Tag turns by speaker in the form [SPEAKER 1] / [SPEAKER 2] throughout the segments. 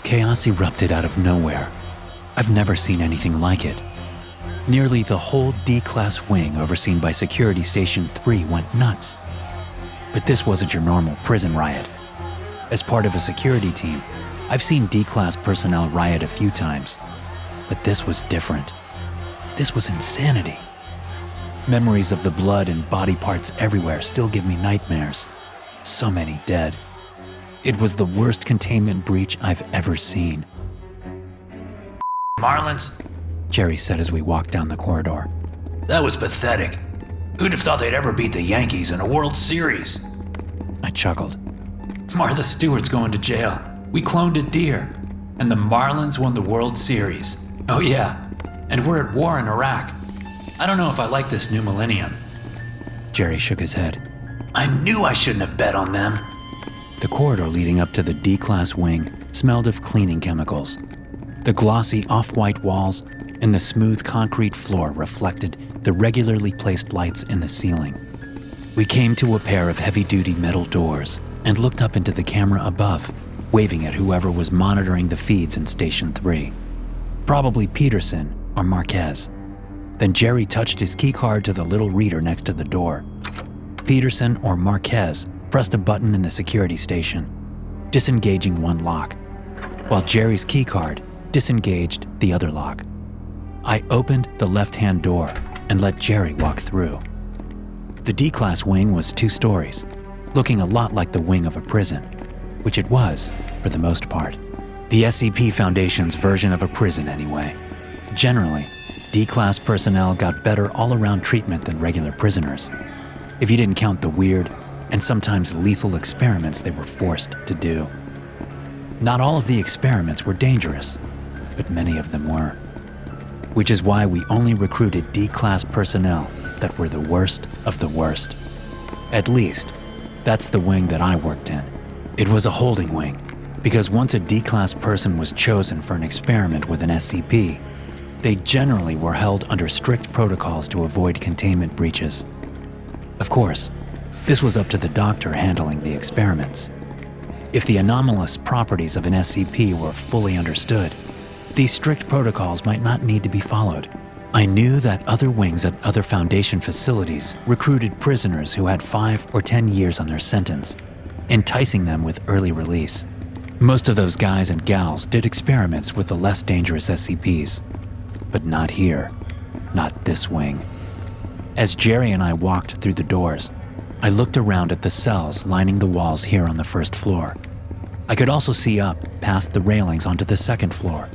[SPEAKER 1] Chaos erupted out of nowhere. I've never seen anything like it. Nearly the whole D-Class Wing overseen by Security Station 3 went nuts. But this wasn't your normal prison riot. As part of a security team, I've seen D-Class personnel riot a few times, but this was different. This was insanity. Memories of the blood and body parts everywhere still give me nightmares. So many dead. It was the worst containment breach I've ever seen.
[SPEAKER 2] Marlins?
[SPEAKER 1] Jerry said as we walked down the corridor.
[SPEAKER 2] That was pathetic. Who'd have thought they'd ever beat the Yankees in a World Series?
[SPEAKER 1] I chuckled.
[SPEAKER 2] Martha Stewart's going to jail. We cloned a deer. And the Marlins won the World Series. Oh yeah, and we're at war in Iraq. I don't know if I like this new millennium.
[SPEAKER 1] Jerry shook his head.
[SPEAKER 2] I knew I shouldn't have bet on them.
[SPEAKER 1] The corridor leading up to the D-Class Wing smelled of cleaning chemicals. The glossy off-white walls and the smooth concrete floor reflected the regularly placed lights in the ceiling. We came to a pair of heavy-duty metal doors and looked up into the camera above, waving at whoever was monitoring the feeds in Station 3. Probably Peterson or Marquez. Then Jerry touched his keycard to the little reader next to the door. Peterson or Marquez pressed a button in the security station, disengaging one lock, while Jerry's keycard disengaged the other lock. I opened the left-hand door and let Jerry walk through. The D-Class Wing was 2 stories, looking a lot like the wing of a prison, which it was for the most part. The SCP Foundation's version of a prison anyway. Generally, D-Class personnel got better all-around treatment than regular prisoners, if you didn't count the weird and sometimes lethal experiments they were forced to do. Not all of the experiments were dangerous, but many of them were. Which is why we only recruited D-Class personnel that were the worst of the worst. At least, that's the wing that I worked in. It was a holding wing, because once a D-Class person was chosen for an experiment with an SCP, they generally were held under strict protocols to avoid containment breaches. Of course, this was up to the doctor handling the experiments. If the anomalous properties of an SCP were fully understood, these strict protocols might not need to be followed. I knew that other wings at other Foundation facilities recruited prisoners who had 5 or 10 years on their sentence, enticing them with early release. Most of those guys and gals did experiments with the less dangerous SCPs, but not here, not this wing. As Jerry and I walked through the doors, I looked around at the cells lining the walls here on the first floor. I could also see up past the railings onto the second floor,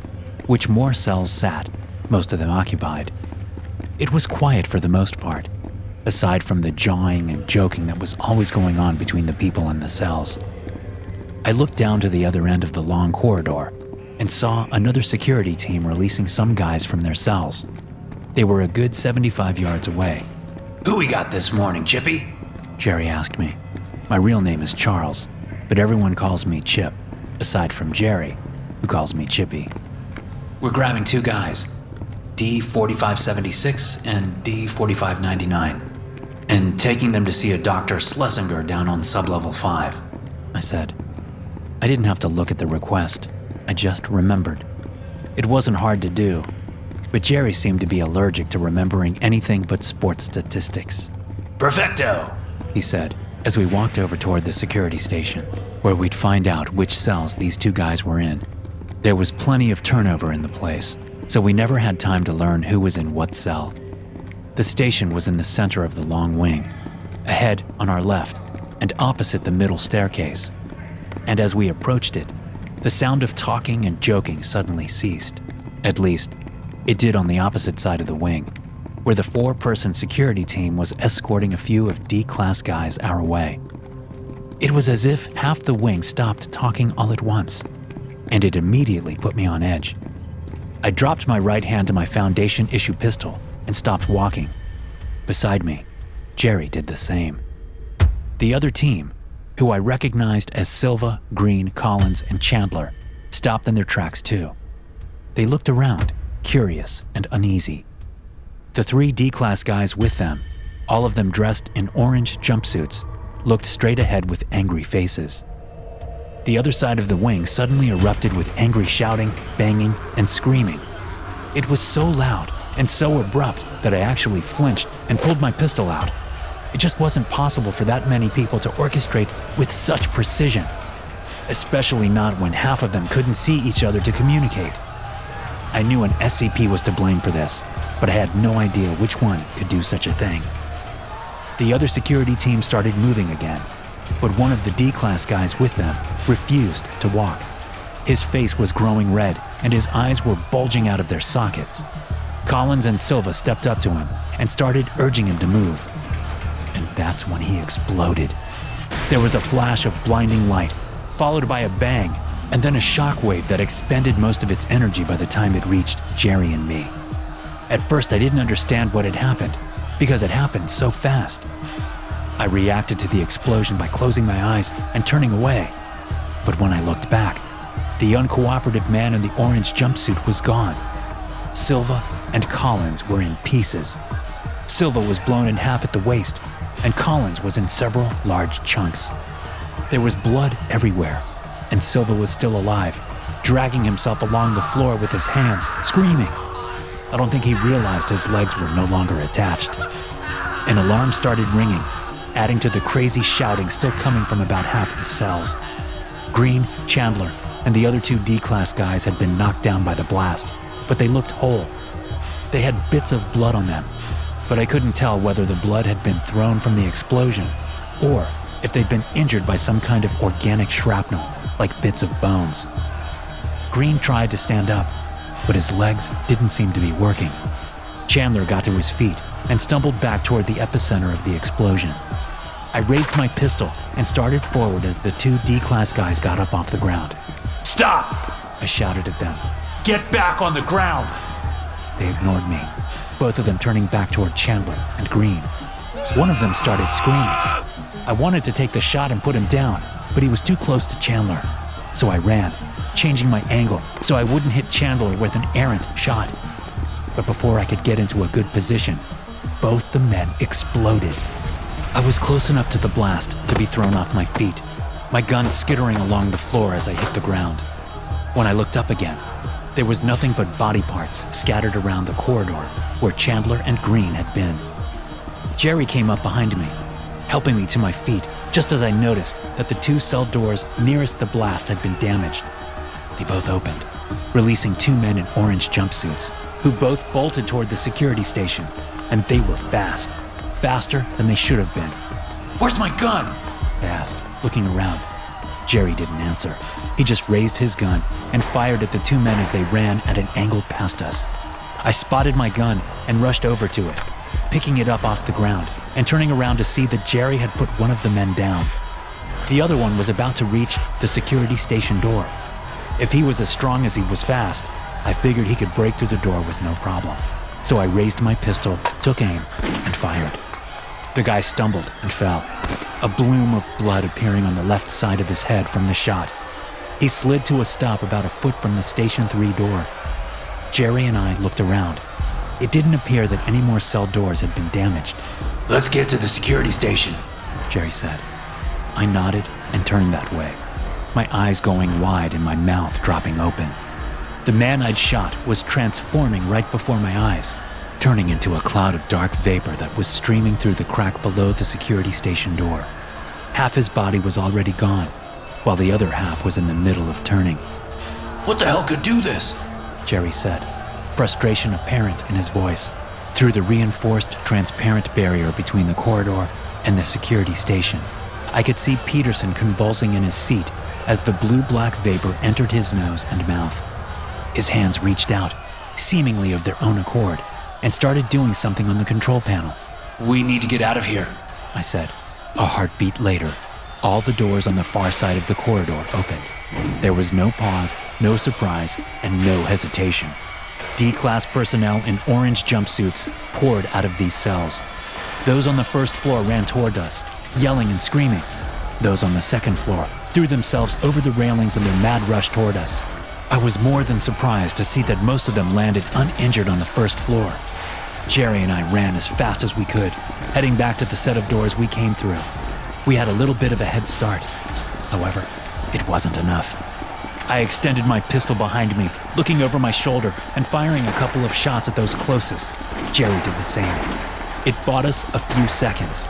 [SPEAKER 1] which more cells sat, most of them occupied. It was quiet for the most part, aside from the jawing and joking that was always going on between the people in the cells. I looked down to the other end of the long corridor and saw another security team releasing some guys from their cells. They were a good 75 yards away.
[SPEAKER 2] Who we got this morning, Chippy?
[SPEAKER 1] Jerry asked me. My real name is Charles, but everyone calls me Chip, aside from Jerry, who calls me Chippy.
[SPEAKER 2] We're grabbing 2 guys, D4576 and D4599, and taking them to see a Dr. Schlesinger down on sublevel 5.
[SPEAKER 1] I said. I didn't have to look at the request. I just remembered. It wasn't hard to do, but Jerry seemed to be allergic to remembering anything but sports statistics.
[SPEAKER 2] Perfecto,
[SPEAKER 1] he said, as we walked over toward the security station, where we'd find out which cells these 2 guys were in. There was plenty of turnover in the place, so we never had time to learn who was in what cell. The station was in the center of the long wing, ahead on our left, and opposite the middle staircase. And as we approached it, the sound of talking and joking suddenly ceased. At least, it did on the opposite side of the wing, where the 4-person security team was escorting a few of D-Class guys our way. It was as if half the wing stopped talking all at once, and it immediately put me on edge. I dropped my right hand to my Foundation issue pistol and stopped walking. Beside me, Jerry did the same. The other team, who I recognized as Silva, Green, Collins, and Chandler, stopped in their tracks too. They looked around, curious and uneasy. The 3 D-Class guys with them, all of them dressed in orange jumpsuits, looked straight ahead with angry faces. The other side of the wing suddenly erupted with angry shouting, banging, and screaming. It was so loud and so abrupt that I actually flinched and pulled my pistol out. It just wasn't possible for that many people to orchestrate with such precision, especially not when half of them couldn't see each other to communicate. I knew an SCP was to blame for this, but I had no idea which one could do such a thing. The other security team started moving again, but one of the D-Class guys with them refused to walk. His face was growing red and his eyes were bulging out of their sockets. Collins and Silva stepped up to him and started urging him to move. And that's when he exploded. There was a flash of blinding light, followed by a bang, and then a shockwave that expended most of its energy by the time it reached Jerry and me. At first, I didn't understand what had happened, because it happened so fast. I reacted to the explosion by closing my eyes and turning away. But when I looked back, the uncooperative man in the orange jumpsuit was gone. Silva and Collins were in pieces. Silva was blown in half at the waist, and Collins was in several large chunks. There was blood everywhere, and Silva was still alive, dragging himself along the floor with his hands, screaming. I don't think he realized his legs were no longer attached. An alarm started ringing, adding to the crazy shouting still coming from about half the cells. Green, Chandler, and the other two D-Class guys had been knocked down by the blast, but they looked whole. They had bits of blood on them, but I couldn't tell whether the blood had been thrown from the explosion or if they'd been injured by some kind of organic shrapnel, like bits of bones. Green tried to stand up, but his legs didn't seem to be working. Chandler got to his feet and stumbled back toward the epicenter of the explosion. I raised my pistol and started forward as the two D-Class guys got up off the ground.
[SPEAKER 2] Stop!
[SPEAKER 1] I shouted at them.
[SPEAKER 2] Get back on the ground!
[SPEAKER 1] They ignored me, both of them turning back toward Chandler and Green. One of them started screaming. I wanted to take the shot and put him down, but he was too close to Chandler. So I ran, changing my angle so I wouldn't hit Chandler with an errant shot. But before I could get into a good position, both the men exploded. I was close enough to the blast to be thrown off my feet, my gun skittering along the floor as I hit the ground. When I looked up again, there was nothing but body parts scattered around the corridor where Chandler and Green had been. Jerry came up behind me, helping me to my feet just as I noticed that the two cell doors nearest the blast had been damaged. They both opened, releasing two men in orange jumpsuits who both bolted toward the security station, and they were fast, faster than they should have been.
[SPEAKER 2] Where's my gun?
[SPEAKER 1] I asked, looking around. Jerry didn't answer. He just raised his gun and fired at the two men as they ran at an angle past us. I spotted my gun and rushed over to it, picking it up off the ground and turning around to see that Jerry had put one of the men down. The other one was about to reach the security station door. If he was as strong as he was fast, I figured he could break through the door with no problem. So I raised my pistol, took aim, and fired. The guy stumbled and fell, a bloom of blood appearing on the left side of his head from the shot. He slid to a stop about a foot from the Station 3 door. Jerry and I looked around. It didn't appear that any more cell doors had been damaged.
[SPEAKER 2] Let's get to the security station,
[SPEAKER 1] Jerry said. I nodded and turned that way, my eyes going wide and my mouth dropping open. The man I'd shot was transforming right before my eyes, turning into a cloud of dark vapor that was streaming through the crack below the security station door. Half his body was already gone, while the other half was in the middle of turning.
[SPEAKER 2] What the hell could do this?
[SPEAKER 1] Jerry said, frustration apparent in his voice. Through the reinforced, transparent barrier between the corridor and the security station, I could see Peterson convulsing in his seat as the blue-black vapor entered his nose and mouth. His hands reached out, seemingly of their own accord, and started doing something on the control panel.
[SPEAKER 2] We need to get out of here,
[SPEAKER 1] I said. A heartbeat later, all the doors on the far side of the corridor opened. There was no pause, no surprise, and no hesitation. D-Class personnel in orange jumpsuits poured out of these cells. Those on the first floor ran toward us, yelling and screaming. Those on the second floor threw themselves over the railings in their mad rush toward us. I was more than surprised to see that most of them landed uninjured on the first floor. Jerry and I ran as fast as we could, heading back to the set of doors we came through. We had a little bit of a head start. However, It wasn't enough. I extended my pistol behind me, looking over my shoulder and firing a couple of shots at those closest. Jerry did the same. It bought us a few seconds.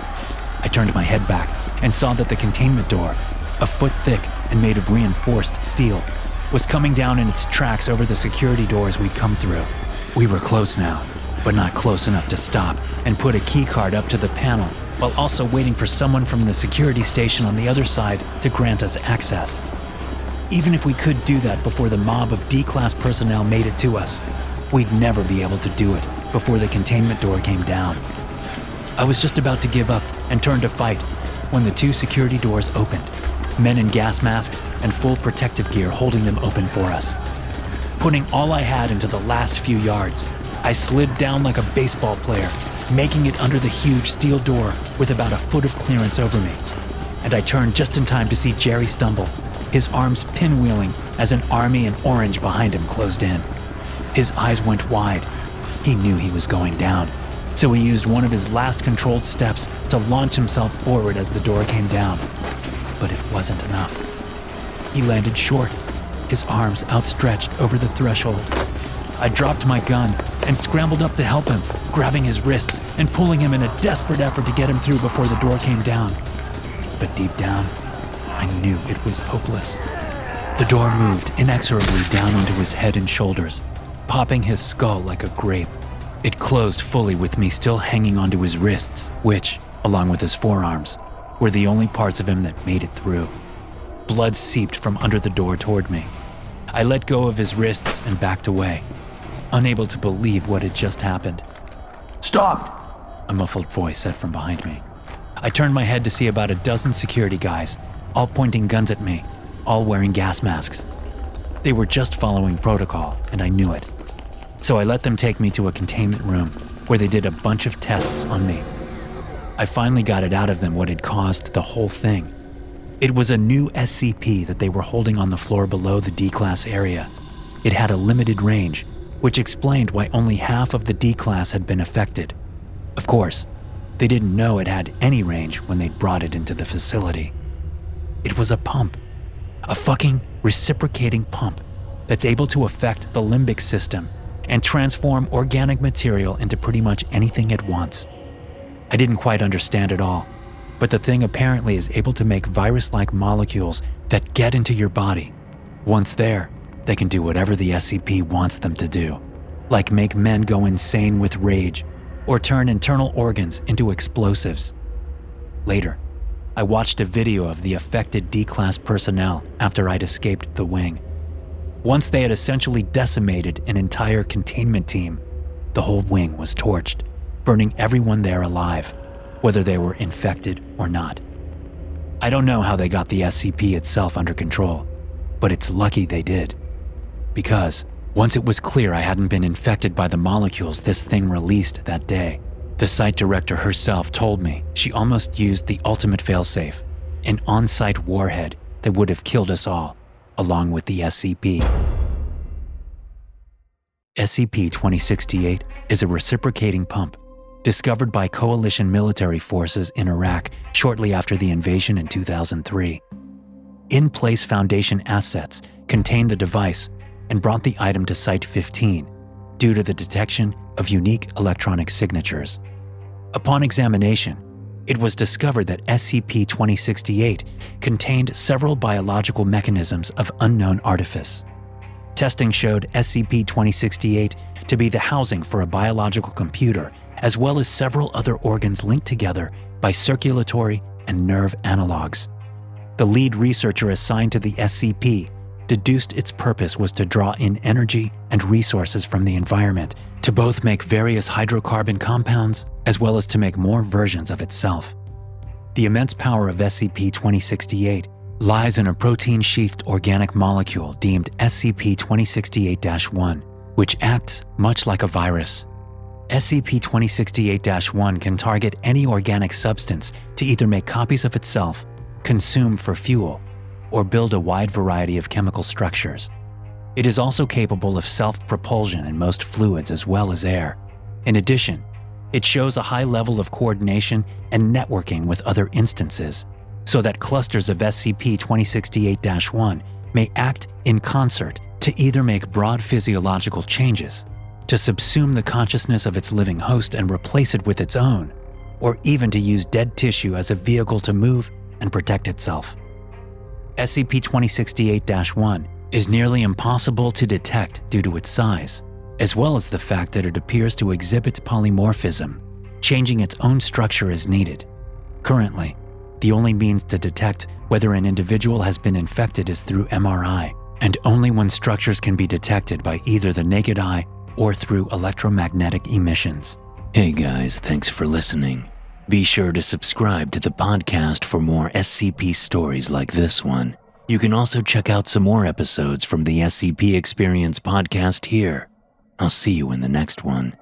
[SPEAKER 1] I turned my head back and saw that the containment door, a foot thick and made of reinforced steel, was coming down in its tracks over the security doors we'd come through. We were close now, but not close enough to stop and put a key card up to the panel, while also waiting for someone from the security station on the other side to grant us access. Even if we could do that before the mob of D-Class personnel made it to us, we'd never be able to do it before the containment door came down. I was just about to give up and turn to fight when the two security doors opened, men in gas masks and full protective gear holding them open for us. Putting all I had into the last few yards, I slid down like a baseball player, making it under the huge steel door with about a foot of clearance over me. And I turned just in time to see Jerry stumble, his arms pinwheeling as an army in orange behind him closed in. His eyes went wide. He knew he was going down, so he used one of his last controlled steps to launch himself forward as the door came down. But it wasn't enough. He landed short, his arms outstretched over the threshold. I dropped my gun and scrambled up to help him, grabbing his wrists and pulling him in a desperate effort to get him through before the door came down. But deep down, I knew it was hopeless. The door moved inexorably down onto his head and shoulders, popping his skull like a grape. It closed fully with me still hanging onto his wrists, which, along with his forearms, were the only parts of him that made it through. Blood seeped from under the door toward me. I let go of his wrists and backed away, unable to believe what had just happened.
[SPEAKER 2] Stop!
[SPEAKER 1] A muffled voice said from behind me. I turned my head to see about a dozen security guys, all pointing guns at me, all wearing gas masks. They were just following protocol, and I knew it. So I let them take me to a containment room where they did a bunch of tests on me. I finally got it out of them what had caused the whole thing. It was a new SCP that they were holding on the floor below the D-Class area. It had a limited range, which explained why only half of the D-Class had been affected. Of course, they didn't know it had any range when they'd brought it into the facility. It was a pump. A fucking reciprocating pump that's able to affect the limbic system and transform organic material into pretty much anything it wants. I didn't quite understand it all, but the thing apparently is able to make virus-like molecules that get into your body. Once there, they can do whatever the SCP wants them to do, like make men go insane with rage or turn internal organs into explosives. Later, I watched a video of the affected D-Class personnel after I'd escaped the wing. Once they had essentially decimated an entire containment team, the whole wing was torched, burning everyone there alive, whether they were infected or not. I don't know how they got the SCP itself under control, but it's lucky they did. Because once it was clear I hadn't been infected by the molecules this thing released that day, the site director herself told me she almost used the ultimate failsafe, an on-site warhead that would have killed us all, along with the SCP. SCP-2068 is a reciprocating pump discovered by coalition military forces in Iraq shortly after the invasion in 2003. In-place Foundation assets contained the device and brought the item to Site 15 due to the detection of unique electronic signatures. Upon examination, it was discovered that SCP-2068 contained several biological mechanisms of unknown artifice. Testing showed SCP-2068 to be the housing for a biological computer, as well as several other organs linked together by circulatory and nerve analogs. The lead researcher assigned to the SCP deduced its purpose was to draw in energy and resources from the environment to both make various hydrocarbon compounds as well as to make more versions of itself. The immense power of SCP-2068 lies in a protein-sheathed organic molecule deemed SCP-2068-1, which acts much like a virus. SCP-2068-1 can target any organic substance to either make copies of itself, consume for fuel, or build a wide variety of chemical structures. It is also capable of self-propulsion in most fluids as well as air. In addition, it shows a high level of coordination and networking with other instances. so that clusters of SCP-2068-1 may act in concert to either make broad physiological changes, to subsume the consciousness of its living host and replace it with its own, or even to use dead tissue as a vehicle to move and protect itself. SCP-2068-1 is nearly impossible to detect due to its size, as well as the fact that it appears to exhibit polymorphism, changing its own structure as needed. Currently, the only means to detect whether an individual has been infected is through MRI, and only when structures can be detected by either the naked eye or through electromagnetic emissions.
[SPEAKER 3] Hey guys, thanks for listening. Be sure to subscribe to the podcast for more SCP stories like this one. You can also check out some more episodes from the SCP Experience podcast here. I'll see you in the next one.